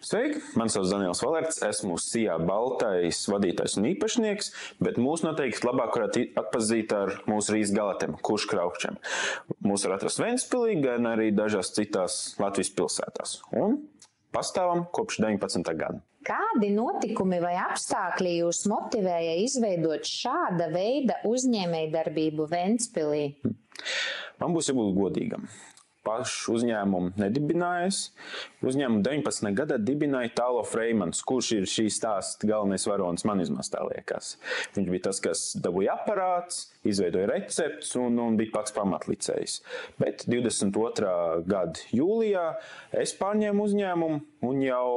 Sveiki, man sauc Daniels Valerts, esmu Sijā Baltais vadītājs un īpašnieks, bet mūs noteikti labāk varētu atpazīt ar mūsu rīzes galetēm, Kuškraukšiem. Mūs var atrast Ventspilī, gan arī dažās citās Latvijas pilsētās. Un pastāvam kopš 19. gada. Kādi notikumi vai apstākļi jūs motivēja izveidot šāda veida uzņēmējdarbību Ventspilī? Man būs jābūt godīgam. Pašu uzņēmumu nedibinājis. Uzņēmumu 19. gadā dibināja Tālo Freimans, kurš ir šī stāsta galvenais varonis, man vismaz tā liekas. Viņš bija tas, kas dabūja aparāts, izveidoja recepts un bija pats pamatlicējs. Bet 22. gada jūlijā es pārņēmu uzņēmumu un jau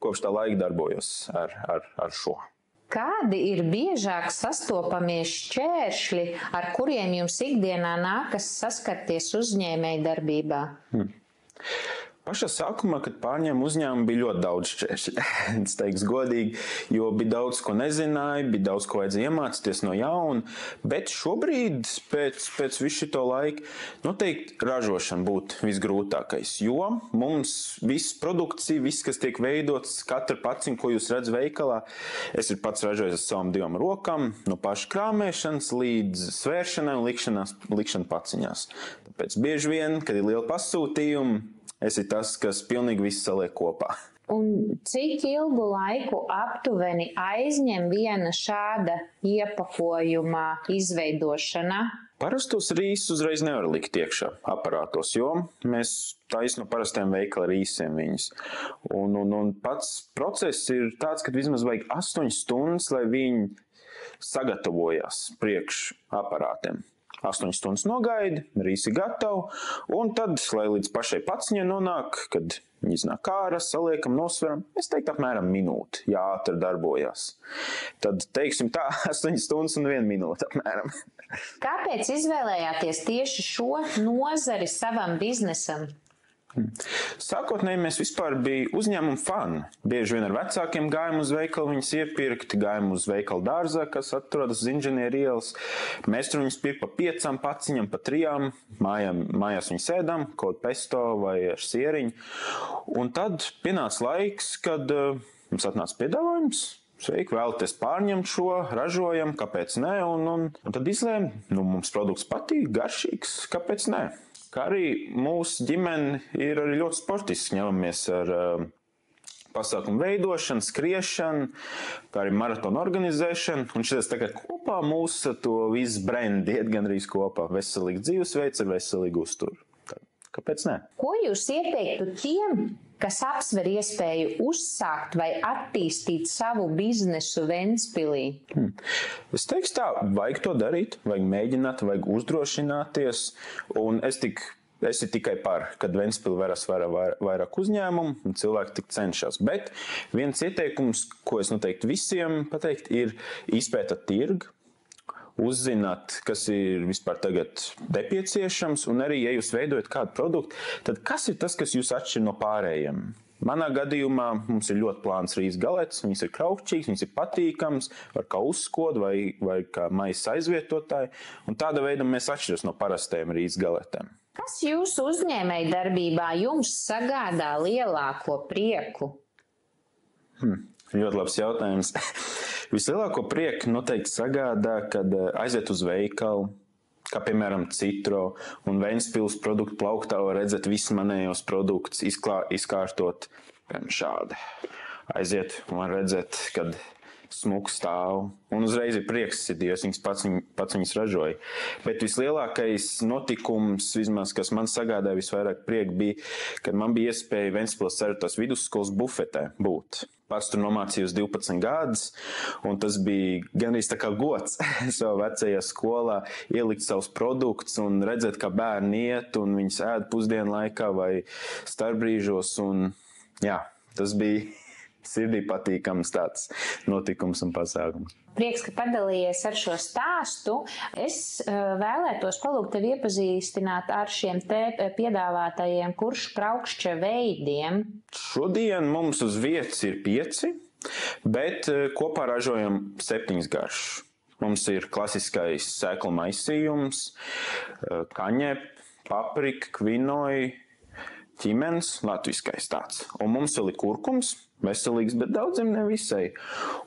kopš tā laika darbojos ar šo. Kādi ir biežāk sastopamie šķēršļi, ar kuriem jums ikdienā nākas saskarties uzņēmējdarbībā? Pašā sākumā, kad pārņēmu uzņēmumu, bija ļoti daudz šķēršļu. Es teikšu godīgi, jo bija daudz, ko nezināju, bija daudz, ko vajadzēja iemācīties no jauna. Bet šobrīd, pēc visu šito laiku, noteikti ražošana būtu visgrūtākais. Jo mums viss produkcija, viss, kas tiek veidots, katra paciņa, ko jūs redzat veikalā, es ir pats ražojis ar savām 2 rokām, no paša krāmēšanas līdz svēršanai un likšana paciņās. Tāpēc bieži vien, kad ir liela pasūtījuma, es ir tas, kas pilnīgi visu saliek kopā. Un cik ilgu laiku aptuveni aizņem viena šāda iepakojuma izveidošana? Parastos rīsus uzreiz nevar likt iekšā aparātos, jo mēs taisam no parastiem veikala rīsiem viņus. Un pats process ir tāds, ka vismaz vajag 8 stundas, lai viņi sagatavojās priekš aparātiem. 8 stundas nogaidi, rīsi gatavu, un tad, lai līdz pašai paciņai nonāk, kad viņi iznāk ārā, saliekam, nosveram, es teiktu apmēram minūti, ja ātri darbojās. Tad, teiksim tā, 8 stundas un 1 minūte apmēram. Kāpēc izvēlējāties tieši šo nozari savam biznesam? Sākotnēji mēs vispār bija uzņēmumu fani. Bieži vien ar vecākiem gājām uz veikalu viņus iepirkt, gājām uz veikalu dārzā, kas atrodas uz Inženieru ielas. Mēs tur viņus pirkt pa 5 paciņam, pa 3. Mājās viņus ēdam, kaut pesto vai ar sieriņu. Un tad pienāca laiks, kad mums atnāca piedāvājums. Sveiki, vēlaties pārņemt šo, ražojam, kāpēc ne? Un tad izlēma, mums produkts patīk, garšīgs, kāpēc ne? Kā arī mūsu ģimene ir arī ļoti sportiski, ņemamies ar pasākumu veidošanu, skriešanu, kā arī maratonu organizēšanu. Un šitas tagad kopā mūsu to visu brendi iet gandrīz kopā. Veselīgs dzīvesveids ar veselīgu uzturu. Kāpēc ne? Ko jūs ieteiktu tiem, kas apsver iespēju uzsākt vai attīstīt savu biznesu Ventspilī? Es teikšu tā, vajag to darīt, vajag mēģināt, vajag uzdrošināties, un es tikai par, kad Ventspili veras vairāk uzņēmumu, un cilvēki tik cenšas. Bet viens ieteikums, ko es noteikti visiem pateikt, ir izpētāt tirgu, uzzināt, kas ir vispār tagad nepieciešams, un arī, ja jūs veidojat kādu produktu, tad kas ir tas, kas jūs atšķir no pārējiem? Manā gadījumā mums ir ļoti plāns rīzes galetes, viņas ir kraukšķīgas, viņas ir patīkams, var kā uzskodu vai kā maisa aizvietotāji, un tāda veida mēs atšķiras no parastajiem rīzes galetēm. Kas jūsu uzņēmējdarbībā jums sagādā lielāko prieku? Ļoti labs jautājums. Vislielāko prieku noteikti sagādā, kad aiziet uz veikalu, kā piemēram Citro un Ventspils produktu plauktā var redzēt visus manējos produktus, izkārtot šādi. Aiziet un var redzēt, kad smuks stāv. Un uzreiz ir prieks, jo es pats viņus ražoju. Bet vislielākais notikums, vismaz, kas man sagādāja visvairāk prieku, bija, kad man bija iespēja Ventspils 4. vidusskolas bufetē būt. Pats tur nomācījos 12 gadus, un tas bija gandrīz tā kā gods savā vecajā skolā ielikt savus produktus un redzēt, kā bērni iet, un viņus ēd pusdienu laikā vai starpbrīžos. Un, jā, tas bija sirdī patīkams tāds notikums un pasākums. Prieks, ka padalījies ar šo stāstu. Es vēlētos palūgt tevi iepazīstināt ar šiem te piedāvātajiem Kuškraukšķa veidiem. Šodien mums uz vietas ir 5, bet kopā ražojam 7 garšus. Mums ir klasiskais sēklu maisījums, kaņep, paprika, kvinoja, ķimens, latviskais tāds. Un mums vēl ir kurkums, veselīgs, bet daudziem nevisai.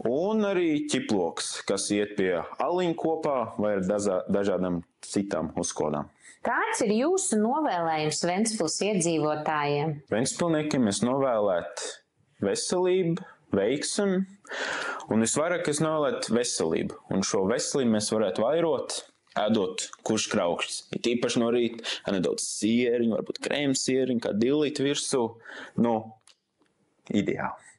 Un arī ķiploks, kas iet pie aliņa kopā vai ar dažādām citām uzkodām. Kāds ir jūsu novēlējums Ventspils iedzīvotājiem? Ventspilniekiem es novēlētu veselību, veiksmi, un visvairāk es novēlētu veselību. Un šo veselību mēs varētu vairot, ēdot kurškraukšļus. Ir īpaši no rīta nedaudz sieriņu, varbūt krēmsieriņu, kā 2 litru virsū. Ideāli.